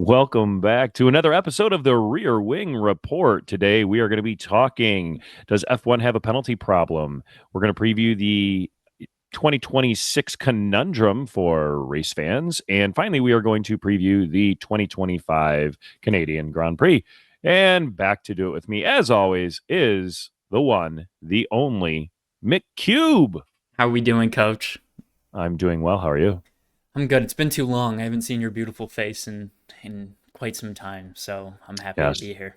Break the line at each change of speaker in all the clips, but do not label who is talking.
Welcome back to another episode of the Rear Wing Report. Today we are going to be talking, does F1 have a penalty problem? We're going to preview the 2026 conundrum for race fans. And finally, we are going to preview the 2025 Canadian Grand Prix. And back to do it with me, as always, is the one, the only, McCube.
How are we doing, Coach?
I'm doing well. How are you?
I'm good. It's been too long. I haven't seen your beautiful face in quite some time, so I'm happy
Yes.
to be here.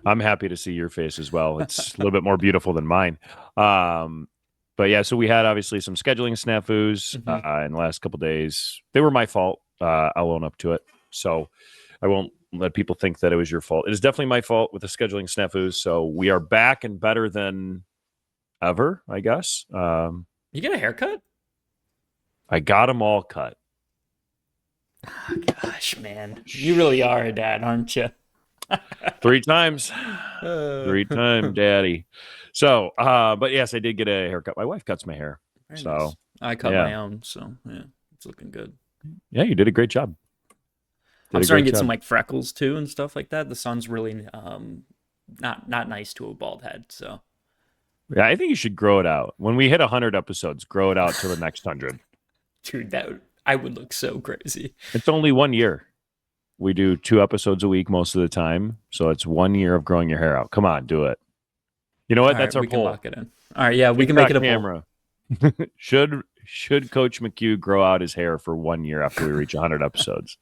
I'm happy to see your face as well. It's a little bit more beautiful than mine. But yeah, so we had obviously some scheduling snafus in the last couple of days. They were my fault. I'll own up to it. So I won't let people think that it was your fault. It is definitely my fault with the scheduling snafus. So we are back and better than ever, I guess.
You get a haircut?
I got them all cut.
Oh, gosh, man. You really are a dad, aren't you?
3 times. 3 times, daddy. So, but yes, I did get a haircut. My wife cuts my hair.
Very
So
nice. I cut my own, so yeah, it's looking good.
Yeah, you did a great job.
I'm starting to get some like freckles too and stuff like that. The sun's really not nice to a bald head, so
yeah, I think you should grow it out. When we hit 100 episodes, grow it out to the next 100.
dude, I would look so crazy.
It's only 1 year. We do 2 episodes a week most of the time, so it's 1 year of growing your hair out. Come on, do it. You know what? That's our
we
poll.
can lock it in. All right, yeah, we can make it a
camera. Should Coach McHugh grow out his hair for 1 year after we reach 100 episodes?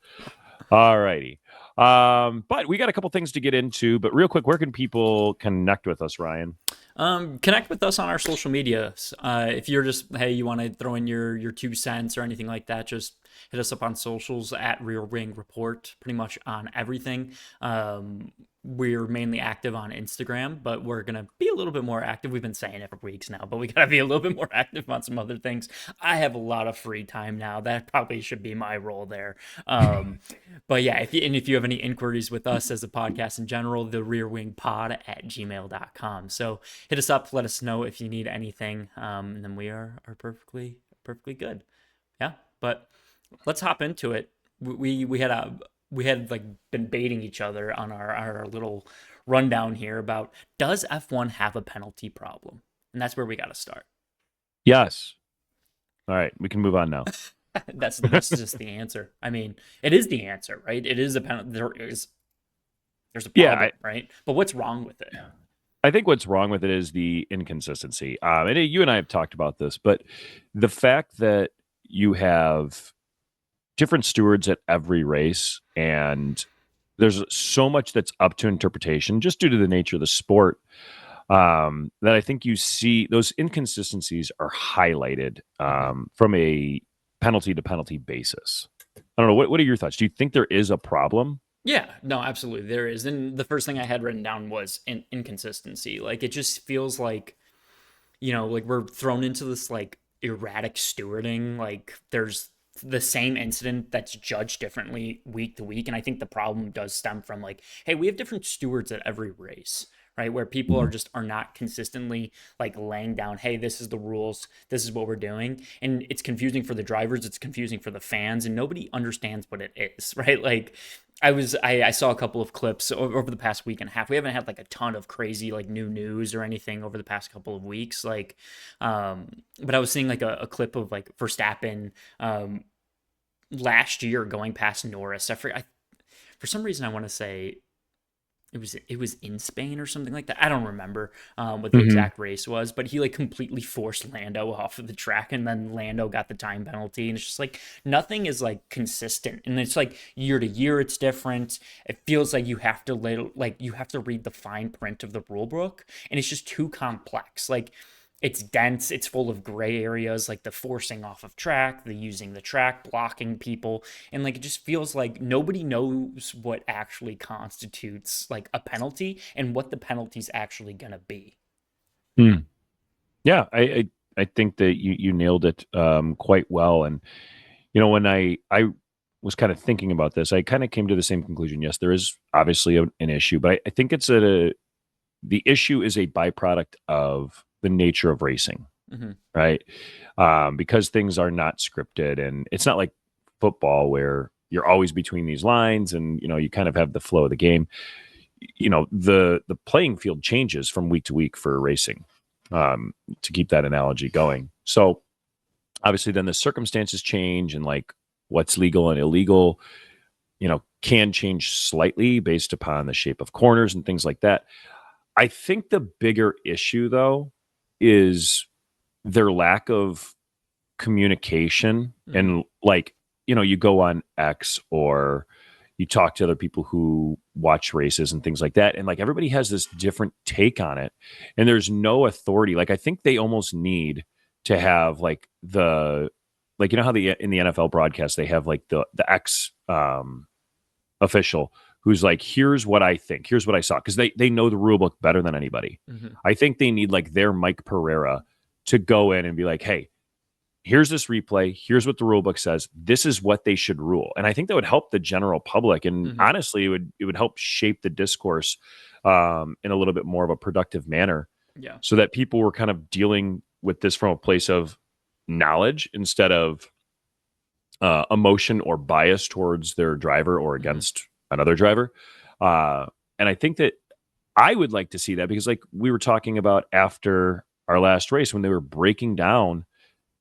All righty. But we got a couple things to get into. But real quick, where can people connect with us, Ryan?
Connect with us on our social media. If you're just, hey, you want to throw in your 2 cents or anything like that, just hit us up on socials at Rear Wing Report, pretty much on everything. We're mainly active on Instagram, but we're going to be a little bit more active. We've been saying it for weeks now, but we got to be a little bit more active on some other things. I have a lot of free time now. That probably should be my role there. But yeah, if you have any inquiries with us as a podcast in general, the rearwingpod@gmail.com. So hit us up, let us know if you need anything. And then we are perfectly good. Yeah. But let's hop into it. We had like been baiting each other on our little rundown here about, does F1 have a penalty problem? And that's where we got to start.
Yes. All right, we can move on now.
That's just the answer. I mean, it is the answer, right? It is a penalty. There's a problem, right? But what's wrong with it?
I think what's wrong with it is the inconsistency. And you and I have talked about this, but the fact that you have different stewards at every race, and there's so much that's up to interpretation just due to the nature of the sport, that I think you see those inconsistencies are highlighted from a penalty to penalty basis. I don't know. What are your thoughts? Do you think there is a problem?
Yeah, no, absolutely. There is. And the first thing I had written down was inconsistency. Like, it just feels like, like we're thrown into this like erratic stewarding. Like, there's the same incident that's judged differently week to week. And I think the problem does stem from like, hey, we have different stewards at every race, right? Where people are not consistently like laying down, hey, this is the rules, this is what we're doing. And it's confusing for the drivers, it's confusing for the fans, and nobody understands what it is, right? Like, I saw a couple of clips over the past week and a half. We haven't had like a ton of crazy like new news or anything over the past couple of weeks. Like, but I was seeing like a clip of like Verstappen last year going past Norris. For some reason I want to say it was in Spain or something like that. I don't remember what the exact race was, but he like completely forced Lando off of the track, and then Lando got the time penalty. And it's just like nothing is like consistent, and it's like year to year it's different. It feels like you have to read the fine print of the rule book, and it's just too complex. Like, it's dense, it's full of gray areas, like the forcing off of track, the using the track, blocking people. And like, it just feels like nobody knows what actually constitutes like a penalty and what the penalty's actually going to be.
Yeah, I think that you nailed it quite well. And, when I was kind of thinking about this, I kind of came to the same conclusion. Yes, there is obviously an issue, but I think the issue is a byproduct of the nature of racing, right? Because things are not scripted, and it's not like football where you're always between these lines, and you kind of have the flow of the game. The playing field changes from week to week for racing, to keep that analogy going. So obviously then the circumstances change, and like what's legal and illegal, can change slightly based upon the shape of corners and things like that. I think the bigger issue though is their lack of communication. And like, you go on X or you talk to other people who watch races and things like that, and like everybody has this different take on it, and there's no authority. Like I think they almost need to have like like how in the NFL broadcast they have like the X official who's like, here's what I think, here's what I saw, because they know the rule book better than anybody. I think they need like their Mike Pereira to go in and be like, hey, here's this replay, here's what the rule book says, this is what they should rule. And I think that would help the general public, and honestly it would help shape the discourse in a little bit more of a productive manner, so that people were kind of dealing with this from a place of knowledge instead of emotion or bias towards their driver or against another driver. And I think that I would like to see that, because like we were talking about after our last race when they were breaking down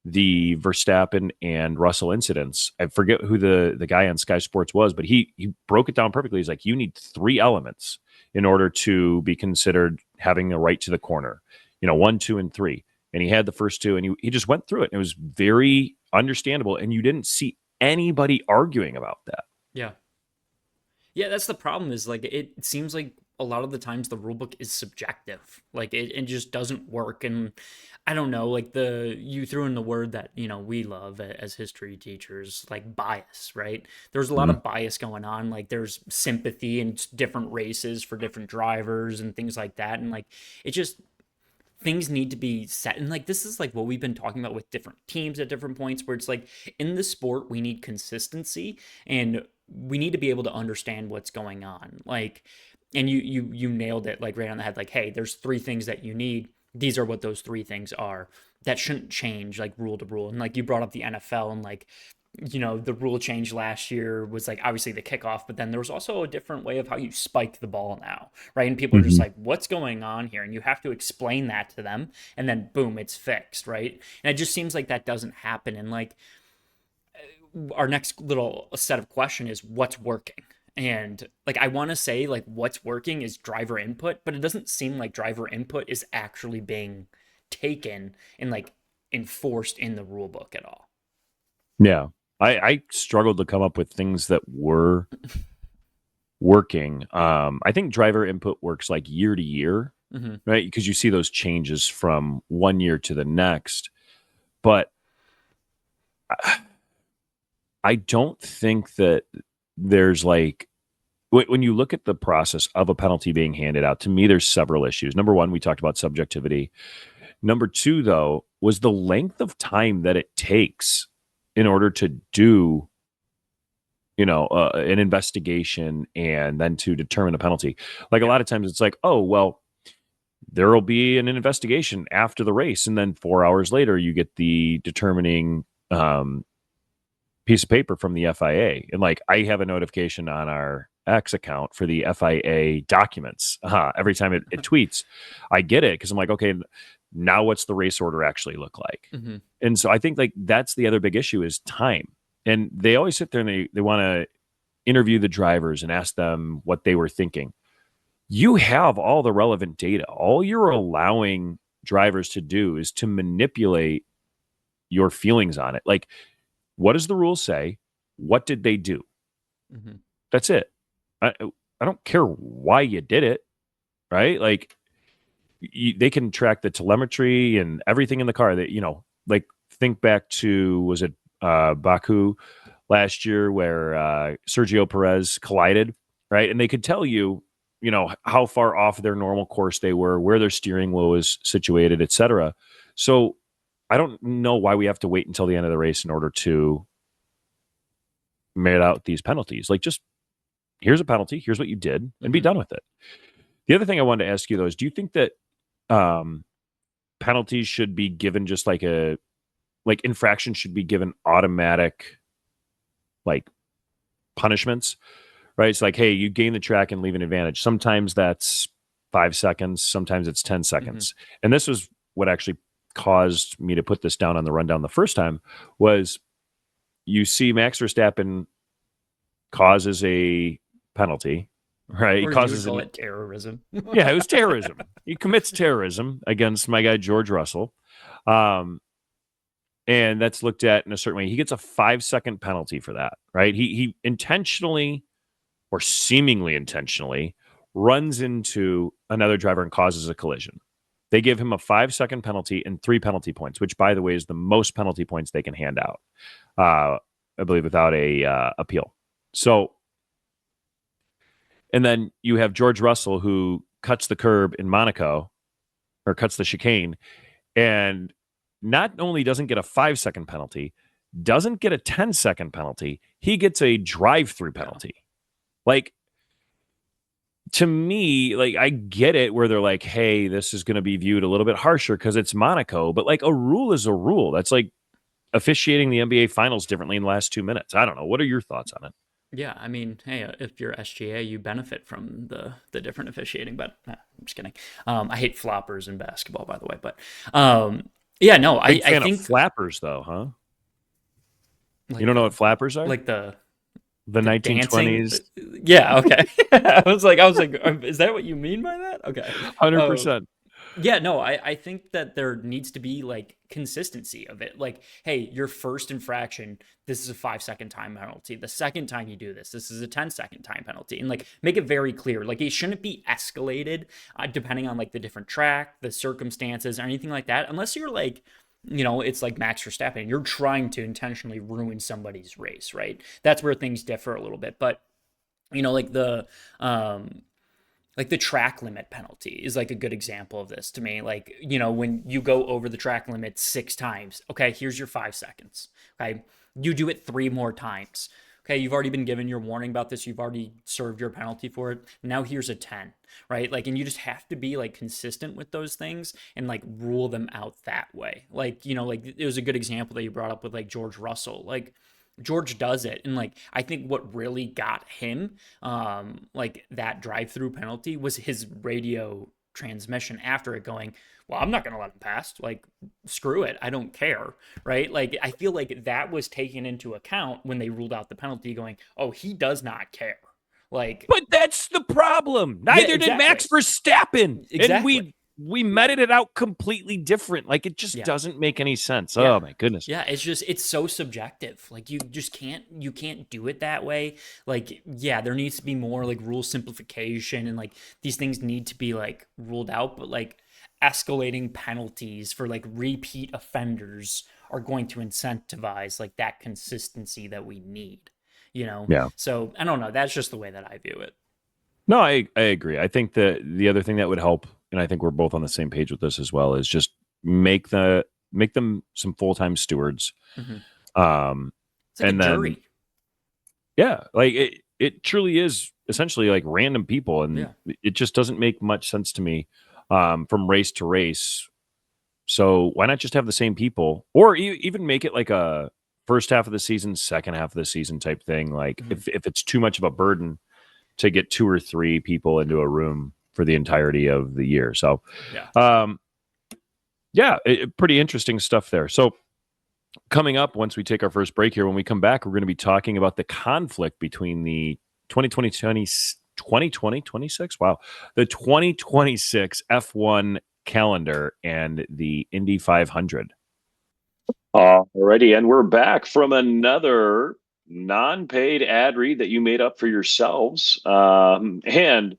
the Verstappen and Russell incidents. I forget who the guy on Sky Sports was, but he broke it down perfectly. He's like, you need 3 elements in order to be considered having a right to the corner, 1, 2, and 3. And he had the first 2, and he just went through it. And it was very understandable, and you didn't see anybody arguing about that.
Yeah, that's the problem, is like it seems like a lot of the times the rule book is subjective. Like it just doesn't work. And I don't know, like you threw in the word that, we love as history teachers, like bias, right? There's a lot of bias going on. Like there's sympathy in different races for different drivers and things like that. And like it just, things need to be set. And like this is like what we've been talking about with different teams at different points, where it's like in the sport we need consistency, and we need to be able to understand what's going on. Like, and you nailed it like right on the head. Like, hey, there's 3 things that you need. These are what those 3 things are. That shouldn't change like rule to rule. And like you brought up the NFL, and like, the rule change last year was like obviously the kickoff, but then there was also a different way of how you spike the ball now, right? And people are just like, what's going on here? And you have to explain that to them, and then boom, it's fixed, right? And it just seems like that doesn't happen. And like our next little set of question is what's working. And like I want to say like what's working is driver input, but it doesn't seem like driver input is actually being taken and like enforced in the rule book at all.
Yeah. I struggled to come up with things that were working. I think driver input works like year to year, right? Because you see those changes from one year to the next. But I don't think that there's like, when you look at the process of a penalty being handed out, to me, there's several issues. Number one, we talked about subjectivity. Number 2, though, was the length of time that it takes in order to do, an investigation and then to determine a penalty. Like a lot of times it's like, oh, well, there will be an investigation after the race, and then 4 hours later you get the determining piece of paper from the FIA. And like I have a notification on our X account for the FIA documents. Every time it tweets, I get it, because I'm like, okay, now what's the race order actually look like? And so I think like that's the other big issue is time. And they always sit there and they want to interview the drivers and ask them what they were thinking. You have all the relevant data. All you're allowing drivers to do is to manipulate your feelings on it. Like, what does the rule say? What did they do? That's it. I don't care why you did it, right? Like they can track the telemetry and everything in the car that, like think back to, was it Baku last year where Sergio Perez collided, right? And they could tell you, how far off their normal course they were, where their steering wheel was situated, etc. So I don't know why we have to wait until the end of the race in order to merit out these penalties. Like, just here's a penalty, here's what you did, and be done with it. The other thing I wanted to ask you, though, is do you think that penalties should be given just like infractions should be given automatic, like punishments, right? It's like, hey, you gain the track and leave an advantage. Sometimes that's 5 seconds, sometimes it's 10 seconds. And this was what actually caused me to put this down on the rundown the first time. Was you see Max Verstappen causes a penalty, right? He
Or you would
causes
call it terrorism.
yeah, it was terrorism. He commits terrorism against my guy George Russell. And that's looked at in a certain way. He gets a 5-second penalty for that, right? He intentionally or seemingly intentionally runs into another driver and causes a collision. They give him a 5-second penalty and 3 penalty points, which, by the way, is the most penalty points they can hand out, I believe, without a appeal. So, and then you have George Russell, who cuts the curb in Monaco, or cuts the chicane, and not only doesn't get a 5-second penalty, doesn't get a 10-second penalty, he gets a drive-through penalty. Like, to me, like, I get it where they're like, hey, this is going to be viewed a little bit harsher because it's Monaco, but like, a rule is a rule. That's like officiating the NBA finals differently in the last 2 minutes. I don't know. What are your thoughts on it?
Yeah, I mean, hey, if you're SGA, you benefit from the different officiating. But I'm just kidding. I hate floppers in basketball, by the way. But yeah, no,
Big
I
fan
think
of flappers, though, huh?
like
You don't know what flappers are?
like the
1920s.
dancing. Yeah, okay. I was like, is that what you mean by that? Okay.
100%.
Yeah, no, I think that there needs to be like consistency of it. Like, hey, your first infraction, this is a 5-second time penalty. The second time you do this, this is a 10-second time penalty. And like, make it very clear. Like, it shouldn't be escalated depending on like the different track, the circumstances, or anything like that. Unless you're like, it's like Max Verstappen. You're trying to intentionally ruin somebody's race, right? That's where things differ a little bit. But, like the track limit penalty is like a good example of this to me. Like, when you go over the track limit 6 times, okay, here's your 5 seconds. Okay. You do it 3 more times. Okay. You've already been given your warning about this. You've already served your penalty for it. Now here's a 10, right? Like, and you just have to be like consistent with those things and like rule them out that way. Like, like it was a good example that you brought up with like George Russell. Like, George does it. And like, I think what really got him, like that drive-through penalty was his radio transmission after it going, well, I'm not going to let him pass. Like, screw it. I don't care. Right. Like, I feel like that was taken into account when they ruled out the penalty going, oh, he does not care. Like,
but that's the problem. Neither did Max Verstappen.
Exactly.
And we meted it out completely different. Like, it just doesn't make any sense.
Yeah.
Oh my goodness.
Yeah, it's so subjective. Like, you just can't do it that way. Like, yeah, there needs to be more like rule simplification and like these things need to be like ruled out, but like escalating penalties for like repeat offenders are going to incentivize like that consistency that we need,
Yeah.
So I don't know. That's just the way that I view it.
No, I agree. I think that the other thing that would help, and I think we're both on the same page with this as well, is just make them some full-time stewards.
Mm-hmm. It's like
and
a
then
jury.
Yeah, like it truly is essentially like random people, and it just doesn't make much sense to me from race to race. So why not just have the same people, or even make it like a first half of the season, second half of the season type thing? Like, if it's too much of a burden to get 2 or 3 people into a room for the entirety of the year. So, pretty interesting stuff there. So coming up, once we take our first break here, when we come back, we're going to be talking about the conflict between the 2026 F1 calendar and the Indy 500.
Alrighty, and we're back from another non-paid ad read that you made up for yourselves. And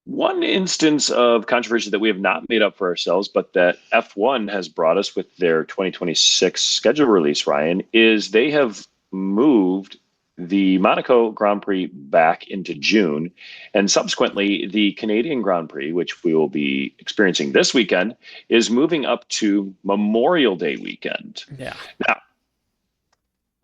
one instance of controversy that we have not made up for ourselves, but that F1 has brought us with their 2026 schedule release, Ryan, is they have moved the Monaco Grand Prix back into June, and subsequently the Canadian Grand Prix, which we will be experiencing this weekend, is moving up to Memorial Day weekend.
Yeah.
Now,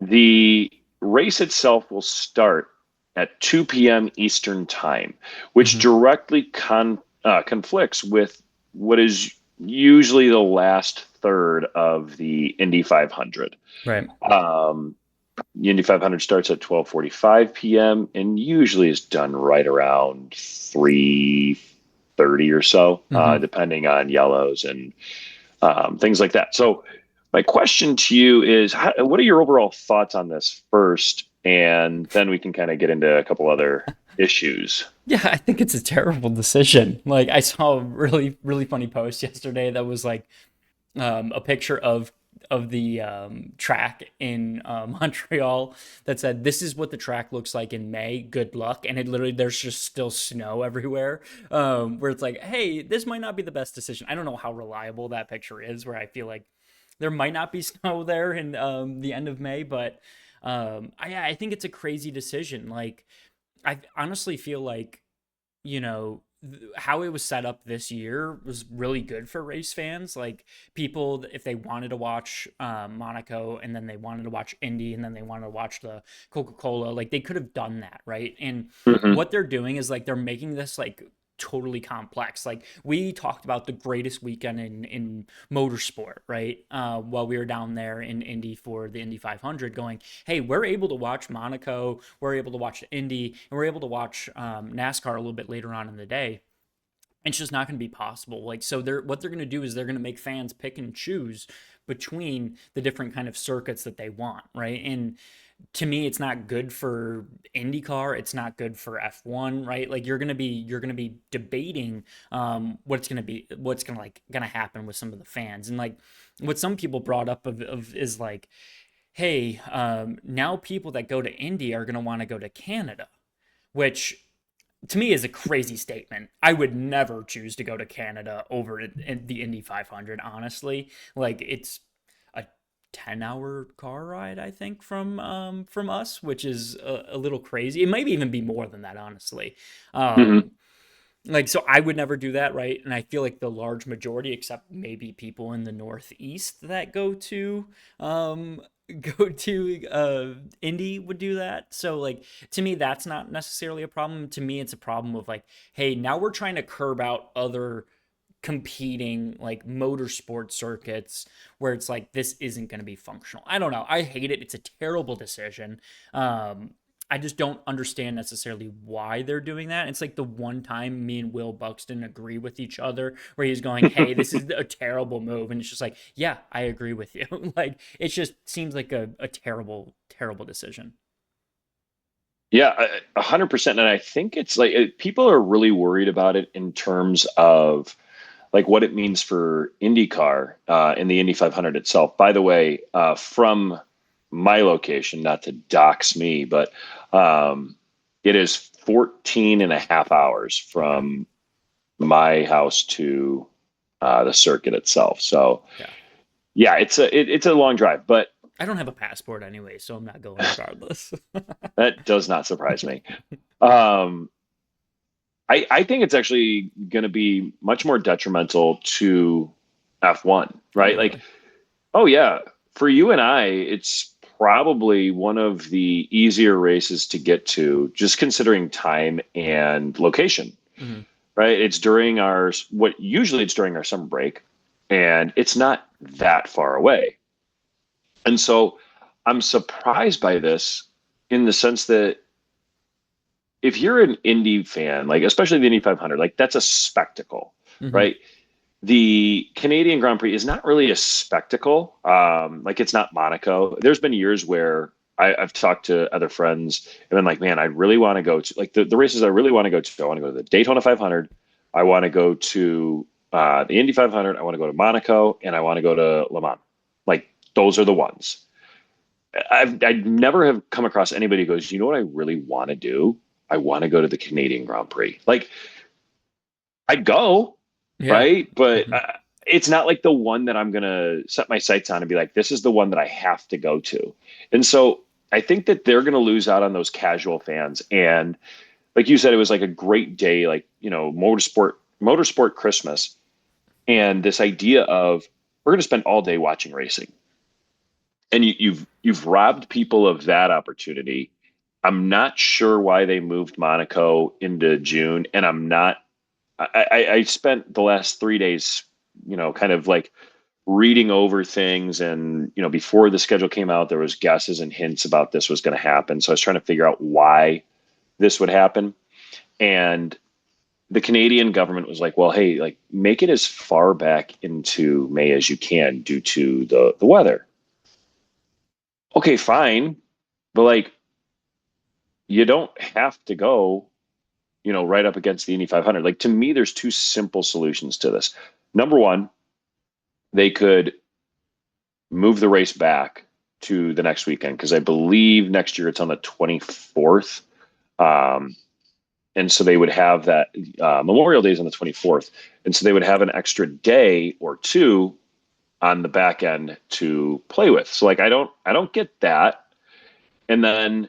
the race itself will start at 2 p.m. Eastern time, which directly conflicts with what is usually the last third of the Indy 500.
Right.
The Indy 500 starts at 12:45 p.m. and usually is done right around 3:30 or so, depending on yellows and things like that. So my question to you is, what are your overall thoughts on this first? And then we can kind of get into a couple other issues.
Yeah, I think it's a terrible decision. Like I saw a really, really funny post yesterday that was like a picture of the track in Montreal that said, "This is what the track looks like in May. Good luck." And it literally, there's just still snow everywhere. Where it's like, hey, this might not be the best decision. I don't know how reliable that picture is. Where I feel like there might not be snow there in the end of May, but I think it's a crazy decision. Like, I honestly feel like, you know, how it was set up this year was really good for race fans. Like people, if they wanted to watch Monaco and then they wanted to watch Indy and then they wanted to watch the Coca-Cola, like they could have done that, right? And what they're doing is like they're making this like totally complex. Like we talked about the greatest weekend in motorsport, right? While we were down there in Indy for the Indy 500, going, hey, we're able to watch Monaco, we're able to watch Indy, and we're able to watch NASCAR a little bit later on in the day. It's just not going to be possible. Like, so what they're going to do is they're going to make fans pick and choose between the different kind of circuits that they want, right? And to me, it's not good for IndyCar. It's not good for F1, right? Like you're gonna be debating what's gonna happen with some of the fans, and like what some people brought up of is like, hey, now people that go to Indy are gonna want to go to Canada, which to me is a crazy statement. I would never choose to go to Canada over the Indy 500, honestly. Like it's 10-hour car ride, I think, from us, which is a little crazy. It might even be more than that, honestly. Like, so I would never do that, right? And I feel like the large majority, except maybe people in the Northeast that go to Indy, would do that. So like to me, that's not necessarily a problem. To me, it's a problem of like, hey, now we're trying to curb out other competing like motorsport circuits where it's like this isn't going to be functional. I don't know. I hate it. It's a terrible decision. I just don't understand necessarily why they're doing that. It's like the one time me and Will Buxton agree with each other where he's going, hey, this is a terrible move. And it's just like, yeah, I agree with you. Like, it just seems like a terrible, terrible decision.
Yeah, 100%. And I think it's like people are really worried about it in terms of like what it means for IndyCar in the Indy 500 itself. By the way, from my location, not to dox me, but it is 14 and a half hours from my house to the circuit itself. So yeah, it's a long drive, but
I don't have a passport anyway, so I'm not going regardless.
that does not surprise me. I think it's actually going to be much more detrimental to F1, right?
Really?
Like, oh yeah, for you and I, it's probably one of the easier races to get to, just considering time and location, right? It's during usually it's during our summer break, and it's not that far away. And so I'm surprised by this in the sense that if you're an Indy fan, like especially the Indy 500, like that's a spectacle, right? The Canadian Grand Prix is not really a spectacle. Like it's not Monaco. There's been years where I've talked to other friends and been like, man, I really want to go to like the races I really want to go to. I want to go to the Daytona 500. I want to go to the Indy 500. I want to go to Monaco, and I want to go to Le Mans. Like those are the ones. I'd never have come across anybody who goes, you know what I really want to do? I want to go to the Canadian Grand Prix. Like I'd go. Yeah. Right. But it's not like the one that I'm going to set my sights on and be like, this is the one that I have to go to. And so I think that they're going to lose out on those casual fans. And like you said, it was like a great day, like, you know, motorsport Christmas. And this idea of we're going to spend all day watching racing. And you've robbed people of that opportunity. I'm not sure why they moved Monaco into June. And I spent the last 3 days, you know, kind of like reading over things, and before the schedule came out, there was guesses and hints about this was going to happen. So I was trying to figure out why this would happen. And the Canadian government was like, well, hey, like, make it as far back into May as you can due to the weather. Okay, fine. But like, you don't have to go, right up against the Indy 500. Like, to me, there's two simple solutions to this. Number one, they could move the race back to the next weekend, because I believe next year it's on the 24th. And so they would have that Memorial Day is on the 24th. And so they would have an extra day or two on the back end to play with. So like, I don't get that. And then,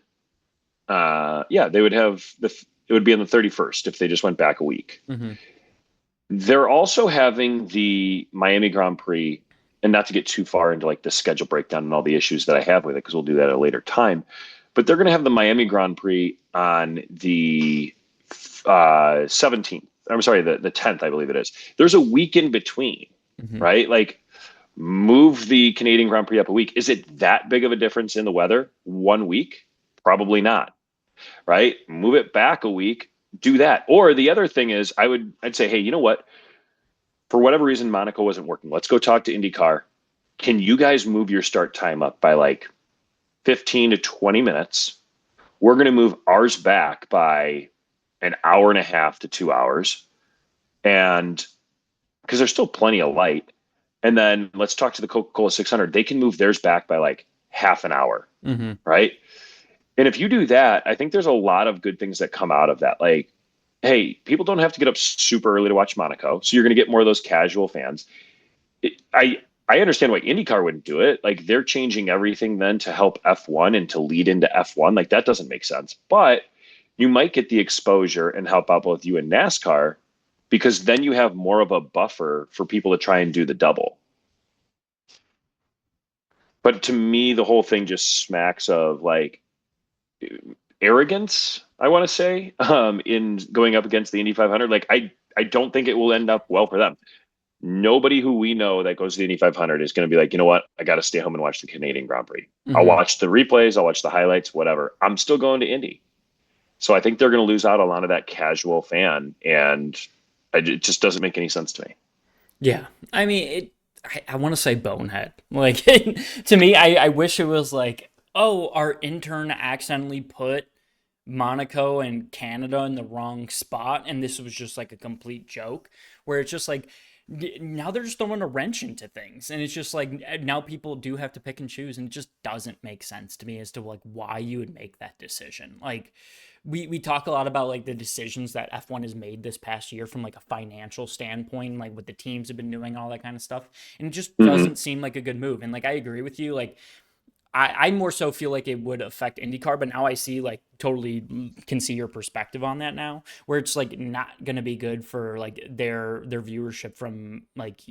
they would have it would be on the 31st if they just went back a week.
Mm-hmm.
They're also having the Miami Grand Prix, and not to get too far into like the schedule breakdown and all the issues that I have with it, because we'll do that at a later time, but they're going to have the Miami Grand Prix on the 17th. I'm sorry, the 10th, I believe it is. There's a week in between, right? Like, move the Canadian Grand Prix up a week. Is it that big of a difference in the weather? 1 week? Probably not, right? Move it back a week, do that. Or the other thing is, I'd say, hey, you know what? For whatever reason, Monaco wasn't working. Let's go talk to IndyCar. Can you guys move your start time up by like 15 to 20 minutes? We're going to move ours back by an hour and a half to 2 hours. And because there's still plenty of light. And then let's talk to the Coca-Cola 600. They can move theirs back by like half an hour, right? And if you do that, I think there's a lot of good things that come out of that. Like, hey, people don't have to get up super early to watch Monaco, so you're going to get more of those casual fans. I understand why IndyCar wouldn't do it. Like, they're changing everything then to help F1 and to lead into F1. Like, that doesn't make sense. But you might get the exposure and help out both you and NASCAR, because then you have more of a buffer for people to try and do the double. But to me, the whole thing just smacks of like arrogance, I want to say, in going up against the Indy 500. Like, I don't think it will end up well for them. Nobody who we know that goes to the Indy 500 is going to be like, you know what, I got to stay home and watch the Canadian Grand Prix. I'll watch the replays, I'll watch the highlights, whatever. I'm still going to Indy. So I think they're going to lose out a lot of that casual fan, and it just doesn't make any sense to me.
Yeah. I mean, I want to say bonehead. Like, to me, I wish it was like, oh, our intern accidentally put Monaco and Canada in the wrong spot, and this was just like a complete joke, where it's just like, now they're just throwing a wrench into things, and it's just like, now people do have to pick and choose, and it just doesn't make sense to me as to like why you would make that decision. Like, we talk a lot about like the decisions that F1 has made this past year from like a financial standpoint, like what the teams have been doing, all that kind of stuff, and it just doesn't seem like a good move. And like, I agree with you, like, I more so feel like it would affect IndyCar, but now I see, like, totally can see your perspective on that now, where it's like not going to be good for like their viewership from like,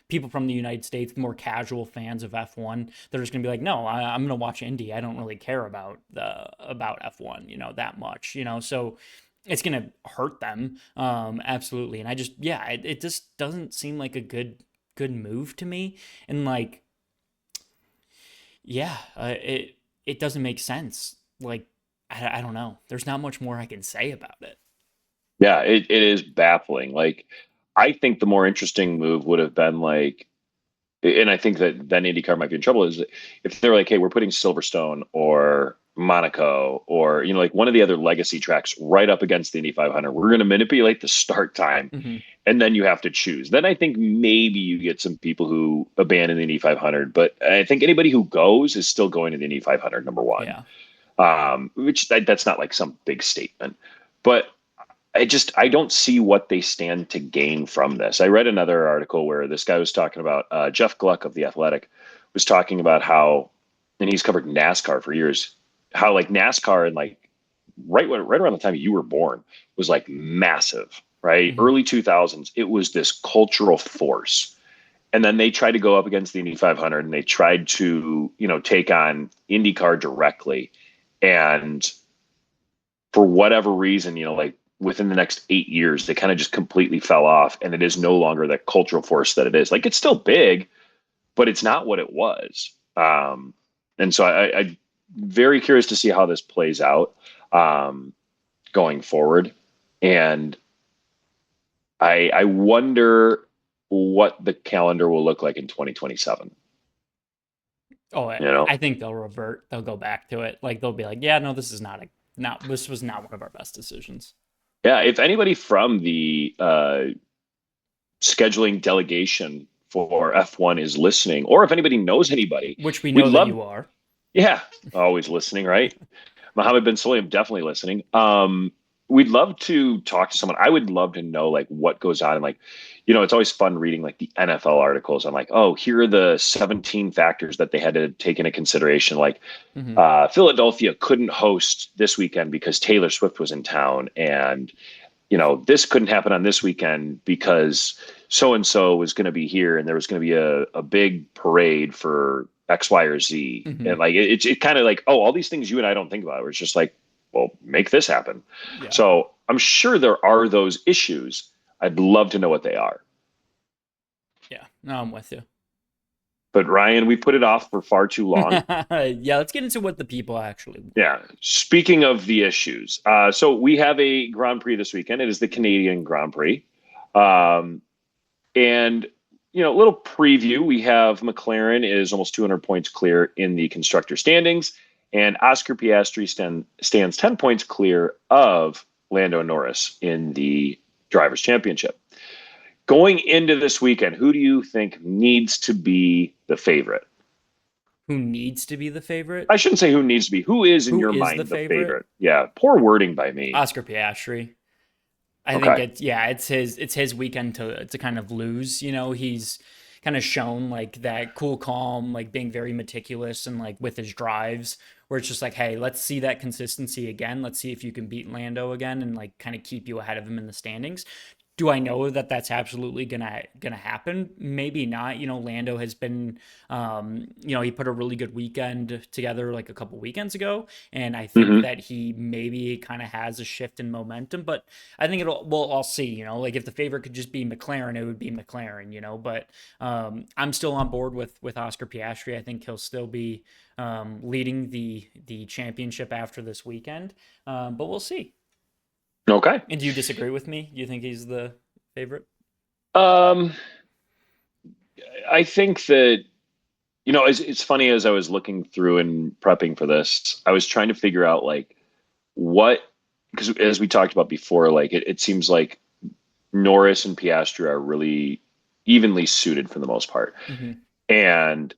people from the United States, more casual fans of F1. They're just going to be like, no, I'm going to watch Indy. I don't really care about F1, that much, so it's going to hurt them. Absolutely. And I just, it just doesn't seem like a good move to me. And like, it doesn't make sense. Like, I don't know. There's not much more I can say about it.
Yeah, it is baffling. Like, I think the more interesting move would have been like, and I think that then IndyCar might be in trouble, is if they're like, hey, we're putting Silverstone or Monaco or, like one of the other legacy tracks right up against the Indy 500. We're going to manipulate the start time, and then you have to choose. Then I think maybe you get some people who abandon the Indy 500, but I think anybody who goes is still going to the Indy 500, number one. Yeah. Which that's not like some big statement, but I don't see what they stand to gain from this. I read another article where this guy was talking about, Jeff Gluck of The Athletic was talking about how, and he's covered NASCAR for years, how like NASCAR and like right around the time you were born was like massive, right? Early 2000s, it was this cultural force. And then they tried to go up against the Indy 500, and they tried to, take on IndyCar directly. And for whatever reason, like within the next 8 years, they kind of just completely fell off, and it is no longer that cultural force that it is. Like, it's still big, but it's not what it was. And so I'm very curious to see how this plays out going forward. And I wonder what the calendar will look like in 2027.
Oh, I think they'll revert. They'll go back to it. Like they'll be like, yeah, no, this was not one of our best decisions.
Yeah, if anybody from the scheduling delegation for F1 is listening, or if anybody knows anybody,
which we know that you are.
Yeah, always listening, right? Mohammed bin Sulayem definitely listening. We'd love to talk to someone. I would love to know like what goes on, and like, it's always fun reading like the NFL articles on like, oh, here are the 17 factors that they had to take into consideration. Like Philadelphia couldn't host this weekend because Taylor Swift was in town, and this couldn't happen on this weekend because so and so was going to be here, and there was going to be a big parade for X, Y, or Z. And like it kind of like, oh, all these things you and I don't think about, where it's just like, well, make this happen. Yeah. So I'm sure there are those issues. I'd love to know what they are.
Yeah, no, I'm with you.
But Ryan, we put it off for far too long.
Yeah, let's get into what the people actually want.
Yeah. Speaking of the issues, so we have a Grand Prix this weekend. It is the Canadian Grand Prix. And, a little preview. We have McLaren is almost 200 points clear in the constructor standings, and Oscar Piastri stands 10 points clear of Lando Norris in the Drivers' Championship. Going into this weekend, who do you think needs to be the favorite?
Who needs to be the favorite?
I shouldn't say who needs to be. Who is in your mind the favorite? Yeah, poor wording by me.
Oscar Piastri. I think it's his weekend to kind of lose. He's kind of shown like that cool calm, like being very meticulous and like with his drives, where it's just like, hey, let's see that consistency again. Let's see if you can beat Lando again and like kind of keep you ahead of him in the standings. Do I know that that's absolutely gonna happen? Maybe not. Lando has been, he put a really good weekend together like a couple weekends ago, and I think that he maybe kind of has a shift in momentum. But I think I'll see. Like if the favorite could just be McLaren, it would be McLaren. But I'm still on board with Oscar Piastri. I think he'll still be leading the championship after this weekend. But we'll see.
Okay.
And do you disagree with me? Do you think he's the favorite?
I think that, it's funny, as I was looking through and prepping for this, I was trying to figure out like because as we talked about before, like it seems like Norris and Piastri are really evenly suited for the most part. And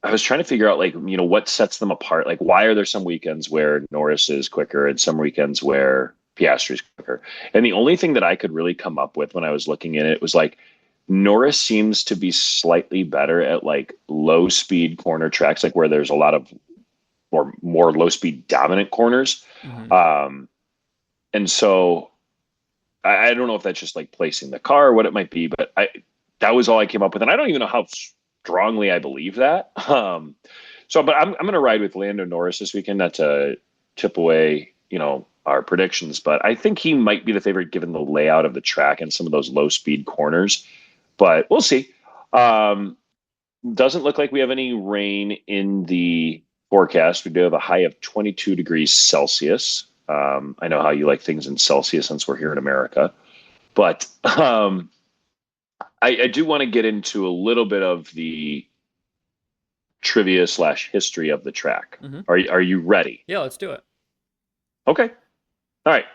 I was trying to figure out like, what sets them apart? Like, why are there some weekends where Norris is quicker and some weekends where Piastri's quicker? And the only thing that I could really come up with when I was looking at it was like Norris seems to be slightly better at like low speed corner tracks, like where there's a lot of more low speed dominant corners. And so I don't know if that's just like placing the car or what it might be, but that was all I came up with. And I don't even know how strongly I believe that. But I'm going to ride with Lando Norris this weekend, not to tip away, our predictions, but I think he might be the favorite given the layout of the track and some of those low speed corners, but we'll see. Doesn't look like we have any rain in the forecast. We do have a high of 22 degrees Celsius. I know how you like things in Celsius since we're here in America, but I do want to get into a little bit of the trivia / history of the track. Are you ready?
Yeah, let's do it.
Okay. All right.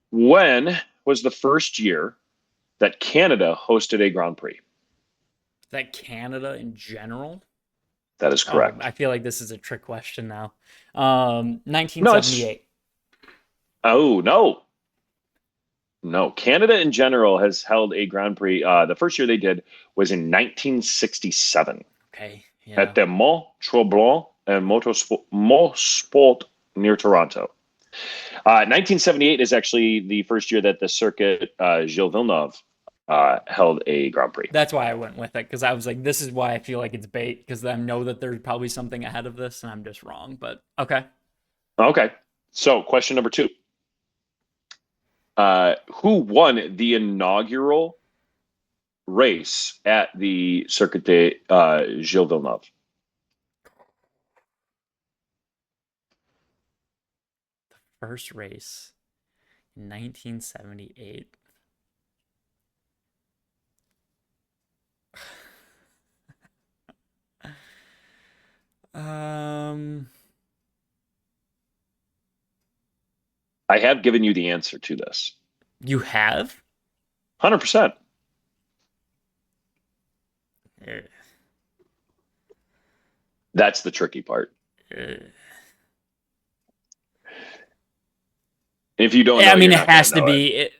When was the first year that Canada hosted a Grand Prix?
That Canada in general?
That is correct.
I feel like this is a trick question now. 1978.
No, Canada in general has held a Grand Prix. The first year they did was in 1967.
Okay. Yeah.
At the Mont Tremblant and Mosport near Toronto. 1978 is actually the first year that the circuit Gilles Villeneuve held a Grand Prix.
That's why I went with it, because I was like, this is why I feel like it's bait, because I know that there's probably something ahead of this and I'm just wrong, but okay.
Okay. So question number 2. Who won the inaugural race at the Circuit de Gilles Villeneuve?
First race in 1978.
I have given you the answer to this.
You have?
100%. That's the tricky part. If you don't know,
I mean,
you're
it
not
has
gonna
to
know
be.
it.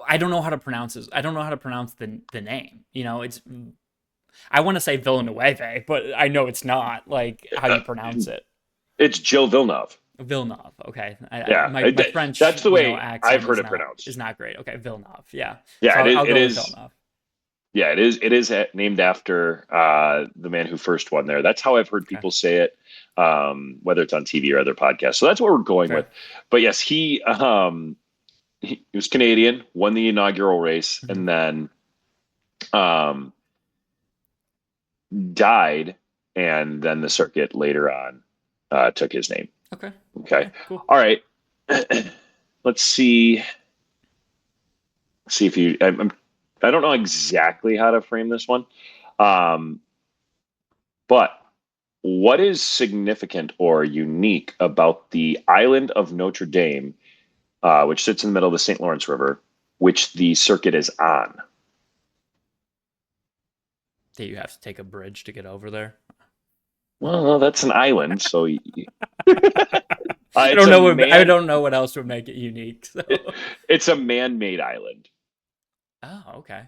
I don't know how to pronounce this. I don't know how to pronounce the name. You know, it's. I want to say Villeneuve, but I know it's not. Like how you pronounce it.
It's Gilles Villeneuve.
Villeneuve. Okay.
Yeah,
My French.
that's the way
accent
I've heard it pronounced.
Is not great. Okay, Villeneuve. Yeah.
Yeah,
so I'll go
it
with
is.
Villeneuve.
Yeah, it is. It is named after the man who first won there. That's how I've heard people say it, whether it's on TV or other podcasts. So that's what we're going with. But yes, he was Canadian, won the inaugural race, and then died, and then the circuit later on took his name.
Okay.
Okay.
Cool.
All right. Let's see. See if you. I don't know exactly how to frame this one, but what is significant or unique about the island of Notre Dame, which sits in the middle of the St. Lawrence River, which the circuit is on?
Do you have to take a bridge to get over there?
Well, that's an island, so
I don't know. I don't know what else would make it unique. So.
It's a man-made island.
Oh, okay.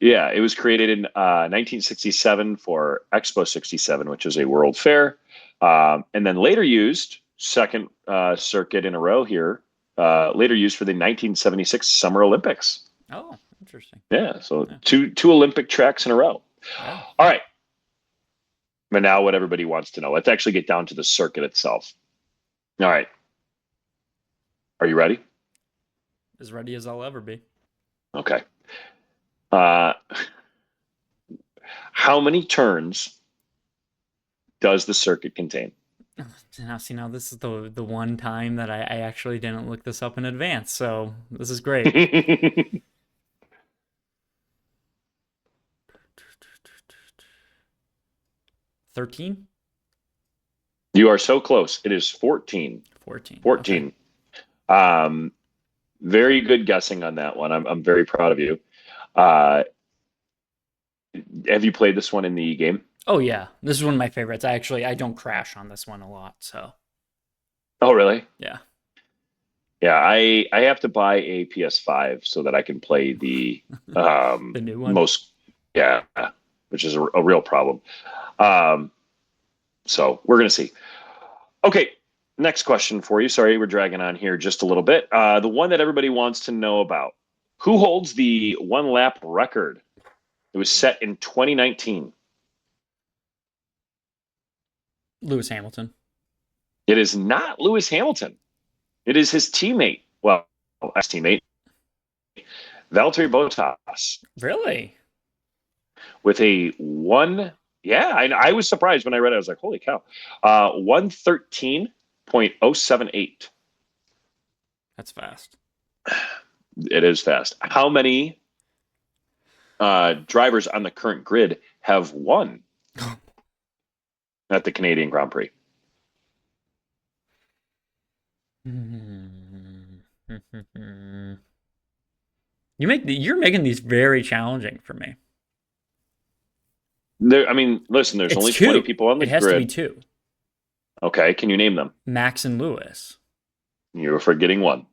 Yeah, it was created in 1967 for Expo 67, which is a World Fair, and then later used, second circuit in a row here, later used for the 1976 Summer Olympics.
Oh, interesting.
Yeah, so two Olympic tracks in a row.
Yeah.
All right. But now what everybody wants to know. Let's actually get down to the circuit itself. All right. Are you ready?
As ready as I'll ever be.
Okay. How many turns does the circuit contain?
Now this is the one time that I actually didn't look this up in advance, so this is great. 13?
You are so close. It is 14.
14.
14. Okay. Very good guessing on that one. I'm very proud of you. Have you played this one in the game?
Oh yeah, this is one of my favorites. I don't crash on this one a lot, so.
Oh really?
Yeah.
Yeah, I have to buy a PS5 so that I can play the
the new one.
Which is a real problem. So we're gonna see. Okay, next question for you. Sorry, we're dragging on here just a little bit. The one that everybody wants to know about: who holds the one lap record? It was set in 2019.
Lewis Hamilton.
It is not Lewis Hamilton. It is his teammate. Well, ex-teammate, Valtteri Bottas.
Really?
With a one, yeah, I was surprised when I read it. I was like, holy cow. 113.078.
That's fast.
It is fast. How many drivers on the current grid have won at the Canadian Grand Prix?
You're making these very challenging for me.
Listen, there's only 20 people on the grid.
It has to be 2.
Okay, can you name them?
Max and Lewis.
You're forgetting one.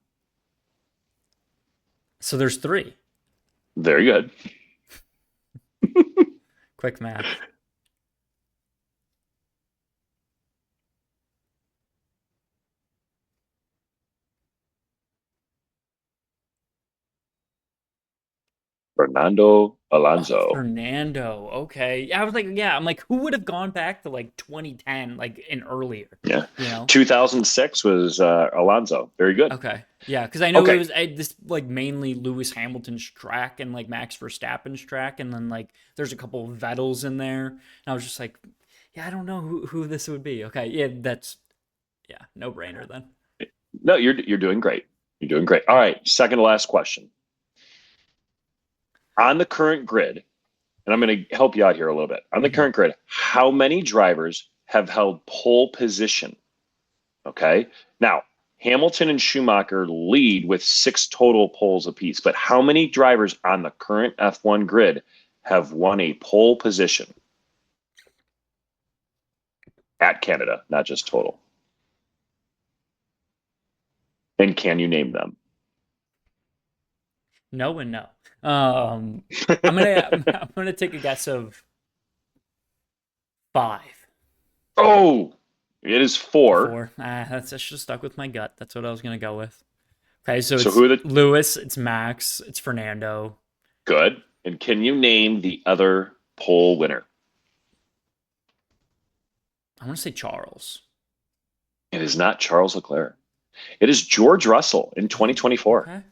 So there's 3.
Very good.
Quick math.
Fernando Alonso.
Fernando. Okay. I was like, I'm like, who would have gone back to like 2010, like in earlier?
Yeah.
You know?
2006 was Alonso. Very good.
Okay. Yeah, because I know
Okay.
it was this like mainly Lewis Hamilton's track and like Max Verstappen's track, and then like there's a couple of Vettels in there. And I was just like, yeah, I don't know who this would be. Okay, yeah, no brainer then.
No, you're doing great. You're doing great. All right, second to last question. On the current grid, and I'm going to help you out here a little bit. On the
Mhm.
current grid, how many drivers have held pole position? Okay. Now, Hamilton and Schumacher lead with 6 total poles apiece, but how many drivers on the current F1 grid have won a pole position at Canada, not just total? And can you name them?
No and no. I'm gonna take a guess of 5.
Oh, it is 4.
4. I should have stuck with my gut. That's what I was gonna go with. Okay, so
So
it's
who are the
Lewis, it's Max, it's Fernando.
good? And can you name the other pole winner?
I want to say Charles.
It is not Charles Leclerc. It is George Russell in 2024.
Okay.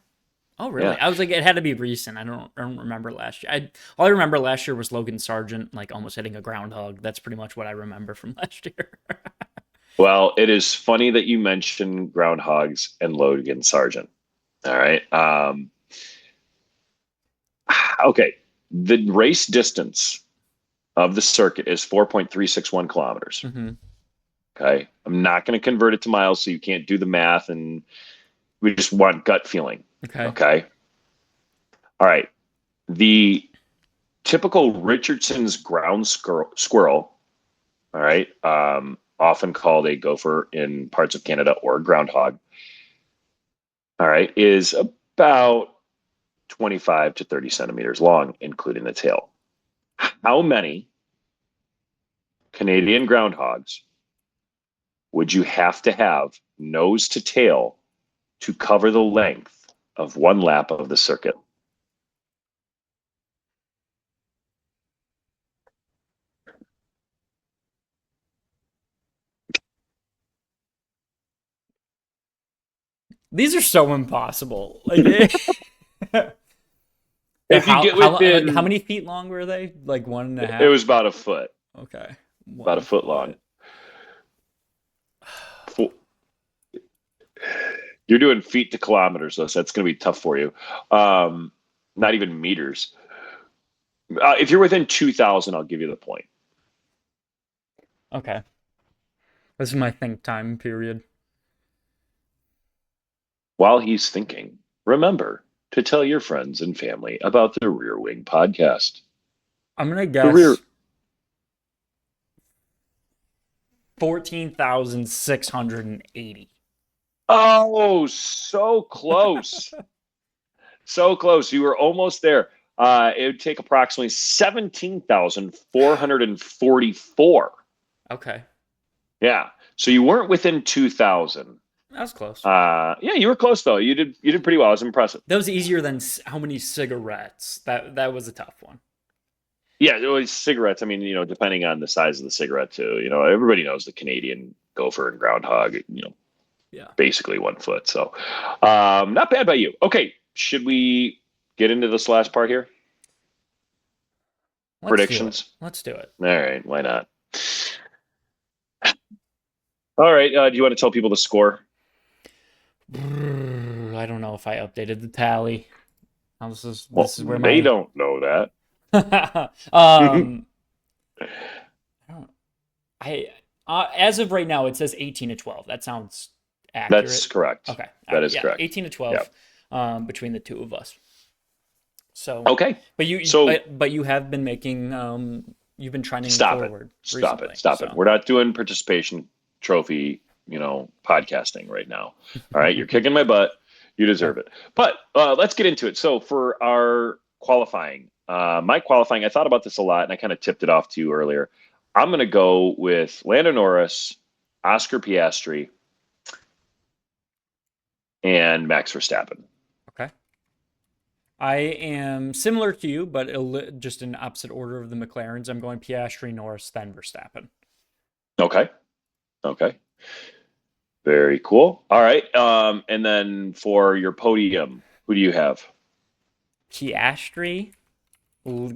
Oh, really?
Yeah.
I was like, it had to be recent. I don't remember last year. All I remember last year was Logan Sargent like almost hitting a groundhog. That's pretty much what I remember from last year.
Well, it is funny that you mentioned groundhogs and Logan Sargent. All right. Okay. The race distance of the circuit is 4.361 kilometers.
hmm
Okay. I'm not going to convert it to miles, so you can't do the math, and we just want gut feeling.
Okay.
Okay. All right. The typical Richardson's ground squirrel, all right, often called a gopher in parts of Canada or groundhog, all right, is about 25 to 30 centimeters long, including the tail. How many Canadian groundhogs would you have to have nose to tail to cover the length of one lap of the circuit?
These are so impossible. Like,
If you get
how
within,
many feet long were they? Like 1.5?
it was about a foot,
Okay.
about a
1
foot long. You're doing feet to kilometers, so that's going to be tough for you. Not even meters. If you're within 2,000, I'll give you the point.
Okay. This is my think time period.
While he's thinking, remember to tell your friends and family about the Rear Wing podcast.
I'm gonna
The rear.
guess 14,680.
Oh, so close. So close. You were almost there. It would take approximately 17,444.
Okay.
Yeah. So you weren't within 2,000.
That was close.
Yeah, you were close though. You did pretty well. It was impressive.
That was easier than how many cigarettes. That was a tough one.
Yeah, it was cigarettes. I mean, depending on the size of the cigarette too. Everybody knows the Canadian gopher and groundhog.
Yeah.
Basically 1 foot. So, not bad by you. Okay, should we get into this last part here? Predictions.
Let's do it.
All right, why not? All right. Do you want to tell people the score?
I don't know if I updated the tally. Now this is where
they don't know that.
I don't. As of right now, it says 18 to 12. That sounds accurate.
That's correct.
Okay.
That is correct.
18 to 12 between the two of us. So
okay.
But you have been making you've been trending forward.
Stop it. We're not doing participation trophy, podcasting right now. All right, you're kicking my butt. You deserve it. But let's get into it. So for our qualifying, my qualifying, I thought about this a lot, and I kind of tipped it off to you earlier. I'm going to go with Lando Norris, Oscar Piastri, and Max Verstappen.
Okay. I am similar to you, but just in opposite order of the McLarens. I'm going Piastri, Norris, then Verstappen.
Okay. Very cool. All right. And then for your podium, who do you have?
Piastri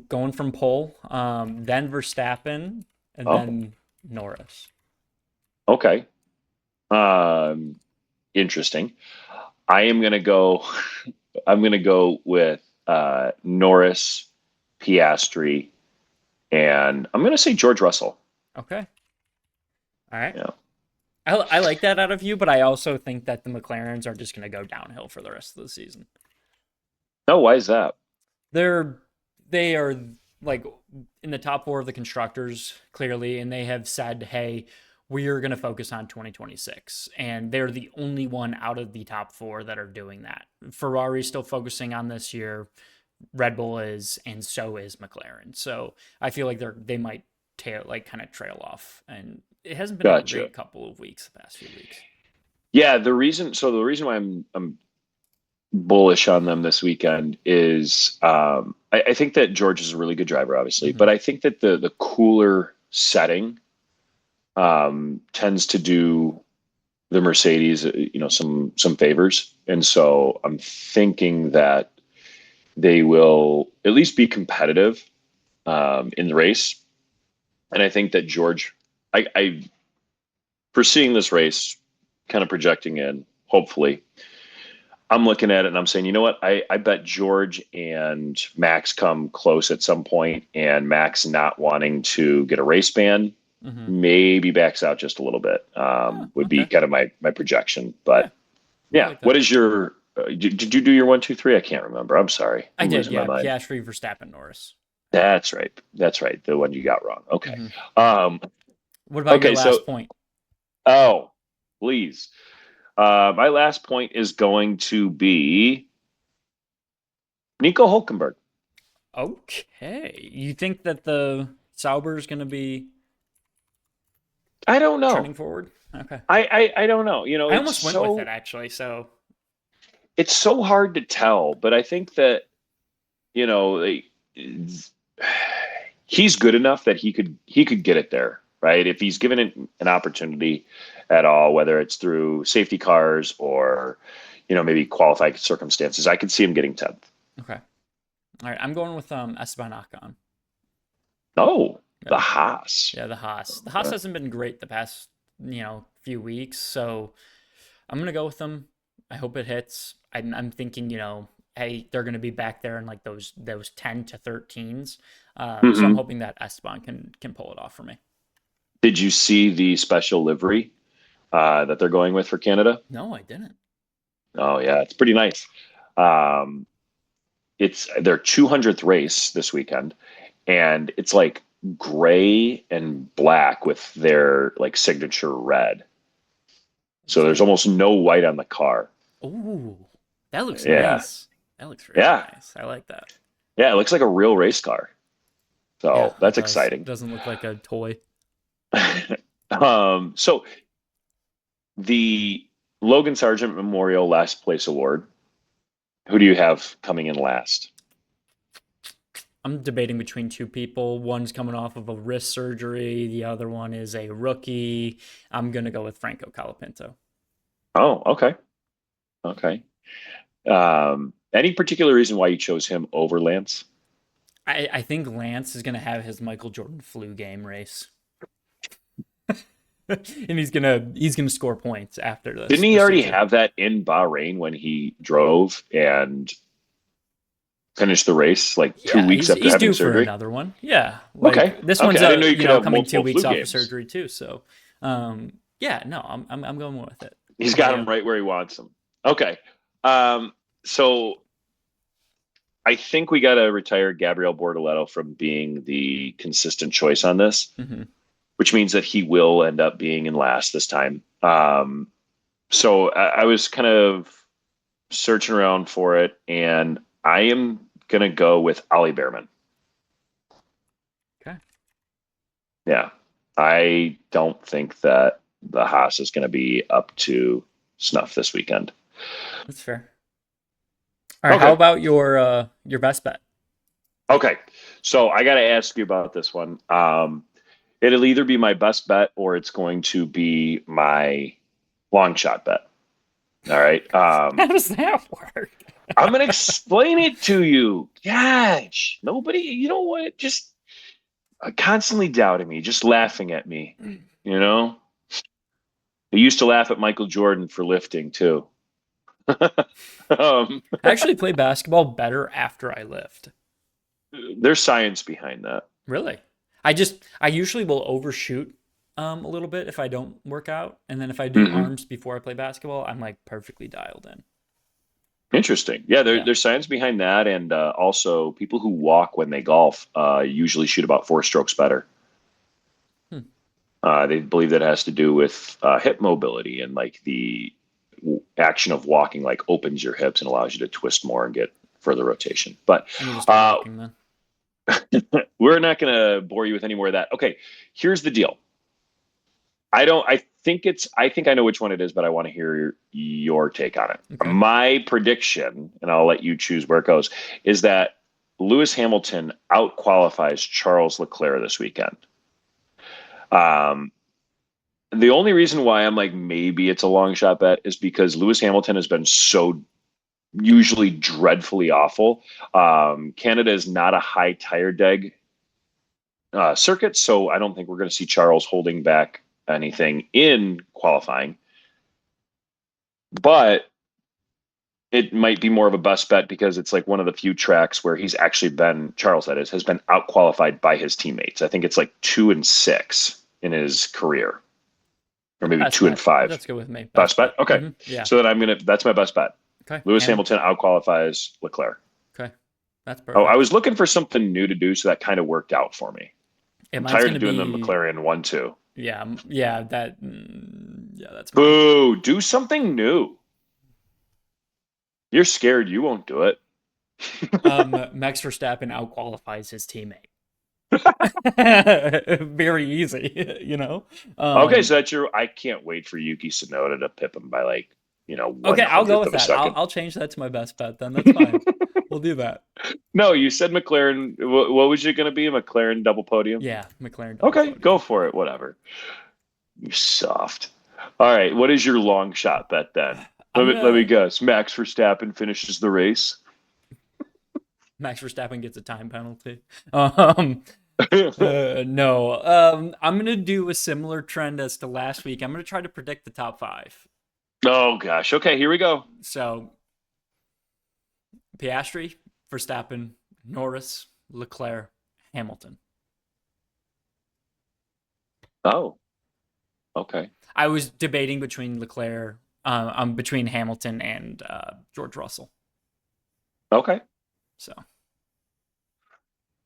going from pole, then Verstappen, and
Oh,
then Norris.
okay. Um, interesting. I am gonna go. I'm gonna go with Norris, Piastri, and I'm gonna say George Russell.
Okay. All right.
Yeah.
I like that out of you, but I also think that the McLarens are just going to go downhill for the rest of the season.
No, why is that?
They are like in the top four of the constructors clearly, and they have said, "Hey, we are going to focus on 2026," and they're the only one out of the top four that are doing that. Ferrari's still focusing on this year. Red Bull is, and so is McLaren. So I feel like they might kind of trail off, and it hasn't been a
Gotcha.
great couple of weeks the past few weeks.
Yeah, the reason why I'm bullish on them this weekend is I think that George is a really good driver, obviously, but I think that the cooler setting tends to do the Mercedes, some favors, and so I'm thinking that they will at least be competitive in the race, and I think that George, I foreseeing this race, kind of projecting in, hopefully. I'm looking at it and I'm saying, you know what? I bet George and Max come close at some point, and Max not wanting to get a race ban, maybe backs out just a little bit. Would be kind of my projection. But yeah,
like
what is your? Did you do your 1, 2, 3? I can't remember. I'm sorry.
I did.
losing
Yeah,
my mind.
Piastri, Verstappen, Norris.
That's right. That's right. The one you got wrong. Okay.
What about your last point?
Oh, please. My last point is going to be Nico Hulkenberg.
Okay. You think that the Sauber is going to be
I don't know.
turning forward? Okay.
I don't know.
I almost went with it, actually, so.
It's so hard to tell, but I think that, he's good enough that he could get it there, right? If he's given it an opportunity at all, whether it's through safety cars or, maybe qualified circumstances, I could see him getting 10th.
Okay. All right. I'm going with Esteban Ocon.
Oh, yeah. The Haas.
Yeah, the Haas. The Haas hasn't been great the past, few weeks, so I'm gonna go with them. I hope it hits. I'm thinking, hey, they're gonna be back there in like those 10 to 13s. So I'm hoping that Esteban can pull it off for me.
Did you see the special livery that they're going with for Canada?
No, I didn't.
Oh yeah, it's pretty nice. It's their 200th race this weekend, and it's like gray and black with their like signature red. So there's almost no white on the car.
Ooh, that looks nice. That looks really nice. I like that.
Yeah, it looks like a real race car. So that's exciting.
It doesn't look like a toy.
So the Logan Sargent Memorial Last Place Award, who do you have coming in last?
I'm debating between two people. One's coming off of a wrist surgery. The other one is a rookie. I'm going to go with Franco Colapinto.
Oh, okay. Okay. Any particular reason why you chose him over Lance?
I think Lance is going to have his Michael Jordan flu game race. And he's gonna score points after this.
Didn't he already have that in Bahrain when he drove and finished the race like 2 weeks after having surgery? He's due for
another one. Yeah.
Okay.
This one's coming 2 weeks off of surgery too. So, I'm going with it.
He's got him right where he wants him. Okay. So I think we got to retire Gabriel Bortoleto from being the consistent choice on this. Which means that he will end up being in last this time. So I was kind of searching around for it, and I am going to go with Ollie Behrman.
Okay.
Yeah. I don't think that the Haas is going to be up to snuff this weekend.
That's fair. All right. Okay. How about your best bet?
Okay. So I got to ask you about this one. It'll either be my best bet or it's going to be my long shot bet. All right.
How does that work?
I'm going to explain it to you. Gosh, nobody, you know what? Just constantly doubting me, just laughing at me. You know, they used to laugh at Michael Jordan for lifting too.
I actually play basketball better after I lift.
There's science behind that.
Really? I usually will overshoot a little bit if I don't work out, and then if I do arms before I play basketball, I'm like perfectly dialed in.
Interesting. Yeah, there's science behind that, and also people who walk when they golf usually shoot about 4 strokes better. They believe that has to do with hip mobility, and like the action of walking like opens your hips and allows you to twist more and get further rotation. But
walking, then.
We're not going to bore you with any more of that. Okay, here's the deal. I think I know which one it is, but I want to hear your take on it. Okay. My prediction, and I'll let you choose where it goes, is that Lewis Hamilton out-qualifies Charles Leclerc this weekend. The only reason why I'm like, maybe it's a long shot bet is because Lewis Hamilton has been so usually dreadfully awful. Canada is not a high tire deg circuit, so I don't think we're going to see Charles holding back anything in qualifying. But it might be more of a best bet because it's like one of the few tracks where he's actually been, Charles that is, has been out qualified by his teammates. I think it's like 2 and 6 in his career. Or maybe best 2 bet. And 5.
That's good with me.
Best bet? Okay.
Mm-hmm. Yeah.
So then that's my best bet.
Okay.
Lewis Hamilton out-qualifies Leclerc.
Okay. That's perfect.
Oh, I was looking for something new to do, so that kind of worked out for me. I'm tired of doing the McLaren 1-2.
Yeah, that's
Boo, do something new. You're scared you won't do it.
Max Verstappen out-qualifies his teammate. Very easy, you know.
Okay, so that's I can't wait for Yuki Tsunoda to pip him by like,
okay, I'll go with that. I'll change that to my best bet then. That's fine. We'll do that.
No, you said McLaren. What was it going to be? A McLaren double podium?
Yeah, McLaren double
Okay,
podium.
Go for it. Whatever. You soft. All right, what is your long shot bet then? Let me guess. Max Verstappen finishes the race.
Max Verstappen gets a time penalty. No. I'm going to do a similar trend as to last week. I'm going to try to predict the top 5.
Oh, gosh. Okay, here we go.
So, Piastri, Verstappen, Norris, Leclerc, Hamilton.
Oh, okay.
I was debating between Leclerc, between Hamilton and George Russell.
Okay.
So.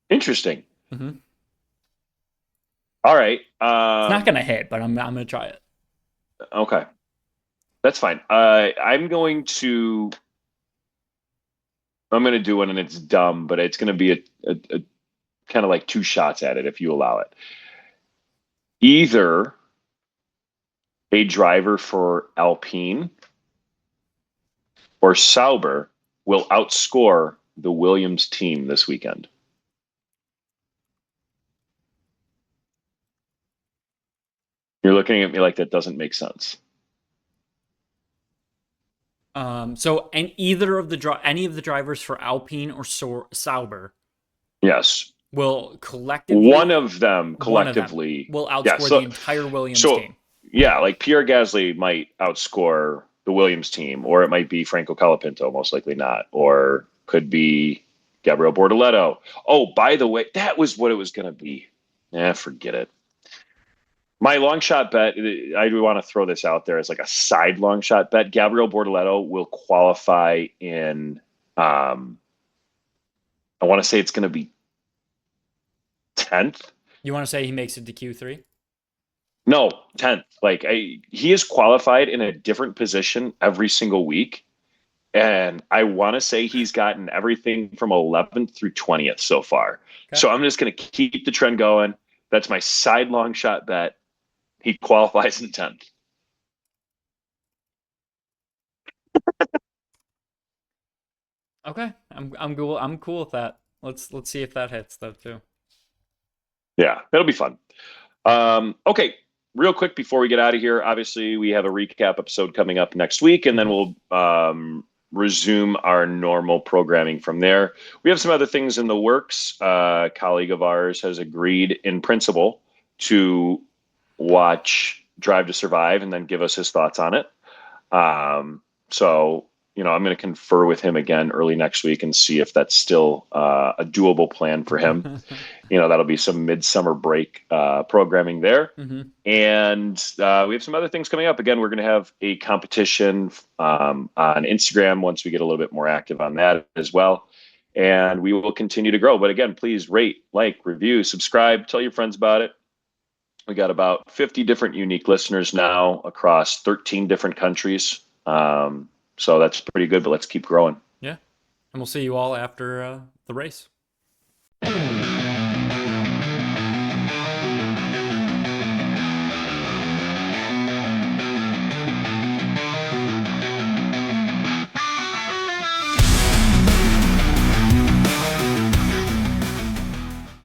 Interesting.
Mm-hmm.
All right.
It's not going to hit, but I'm going to try it.
Okay. That's fine. I'm going to do one, and it's dumb, but it's going to be a kind of like 2 shots at it if you allow it. Either a driver for Alpine or Sauber will outscore the Williams team this weekend. You're looking at me like that doesn't make sense.
So, and either of any of the drivers for Alpine or Sauber,
yes,
will collectively
one of them collectively
will outscore the entire Williams team.
Yeah, like Pierre Gasly might outscore the Williams team, or it might be Franco Colapinto, most likely not, or could be Gabriel Bortoleto. Oh, by the way, that was what it was going to be. Forget it. My long shot bet, I do want to throw this out there as like a side long shot bet. Gabriel Bortoleto will qualify in, I want to say it's going to be 10th.
You want to say he makes it to Q3?
No, 10th. Like he is qualified in a different position every single week. And I want to say he's gotten everything from 11th through 20th so far. Okay. So I'm just going to keep the trend going. That's my side long shot bet. He qualifies in 10th.
Okay, I'm cool with that. Let's see if that hits though too.
Yeah, that'll be fun. Okay, real quick before we get out of here, obviously we have a recap episode coming up next week, and then we'll resume our normal programming from there. We have some other things in the works. A colleague of ours has agreed in principle to watch Drive to Survive and then give us his thoughts on it. So, I'm going to confer with him again early next week and see if that's still a doable plan for him. That'll be some midsummer break programming there. And we have some other things coming up. Again, we're going to have a competition on Instagram once we get a little bit more active on that as well. And we will continue to grow. But again, please rate, like, review, subscribe, tell your friends about it. We got about 50 different unique listeners now across 13 different countries. So that's pretty good, but let's keep growing.
Yeah. And we'll see you all after the race.